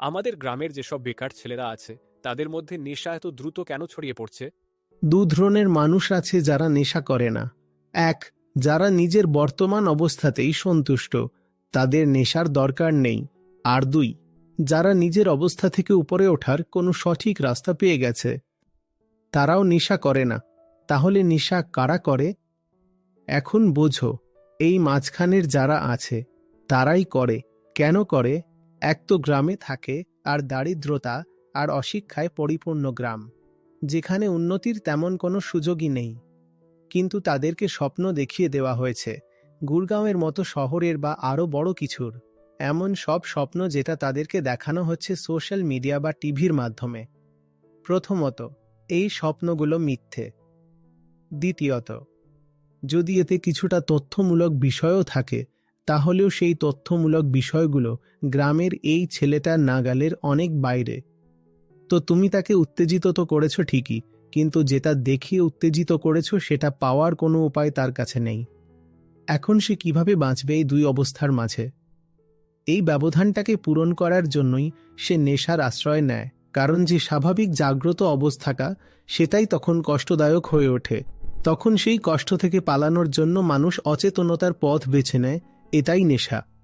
আমাদের গ্রামের যেসব বেকার ছেলেরা আছে তাদের মধ্যে নেশা এত দ্রুত কেন ছড়িয়ে পড়ছে? দু ধরনের মানুষ আছে যারা নেশা করে না। এক, যারা নিজের বর্তমান অবস্থাতেই সন্তুষ্ট, তাদের নেশার দরকার নেই। আর দুই, যারা নিজের অবস্থা থেকে উপরে ওঠার কোনো সঠিক রাস্তা পেয়ে গেছে, তারাও নেশা করে না। তাহলে নেশা কারা করে? এখন বোঝো, এই মাঝখানের যারা আছে তারাই করে। কেন করে? এক তো গ্রামে থাকে, আর দারিদ্রতা আর অশিক্ষায় পরিপূর্ণ গ্রাম, যেখানে উন্নতির তেমন কোনো সুযোগই নেই। কিন্তু তাদেরকে স্বপ্ন দেখিয়ে দেওয়া হয়েছে গুরগাঁওয়ের মতো শহরের বা আরও বড় কিছুর। এমন সব স্বপ্ন যেটা তাদেরকে দেখানো হচ্ছে সোশ্যাল মিডিয়া বা টিভির মাধ্যমে। প্রথমত, এই স্বপ্নগুলো মিথ্যে। দ্বিতীয়ত, যদি এতে কিছুটা তথ্যমূলক বিষয়ও থাকে, তাহলেও সেই তথ্যমূলক বিষয়গুলো গ্রামের এই ছেলেটার নাগালের অনেক বাইরে। তো তুমি তাকে উত্তেজিত তো করেছো ঠিকই, কিন্তু যেটা দেখিয়ে উত্তেজিত করেছো সেটা পাওয়ার কোনো উপায় তার কাছে নেই। এখন সে কিভাবে বাঁচবে এই দুই অবস্থার মাঝে? এই ব্যবধানটাকে পূরণ করার জন্যই সে নেশার আশ্রয় নেয়, কারণ যে স্বাভাবিক জাগ্রত অবস্থাটা সেটাই তখন কষ্টদায়ক হয়ে ওঠে। তখন সেই কষ্ট থেকে পালানোর জন্য মানুষ অচেতনতার পথ বেছে নেয়। এটাই নেশা।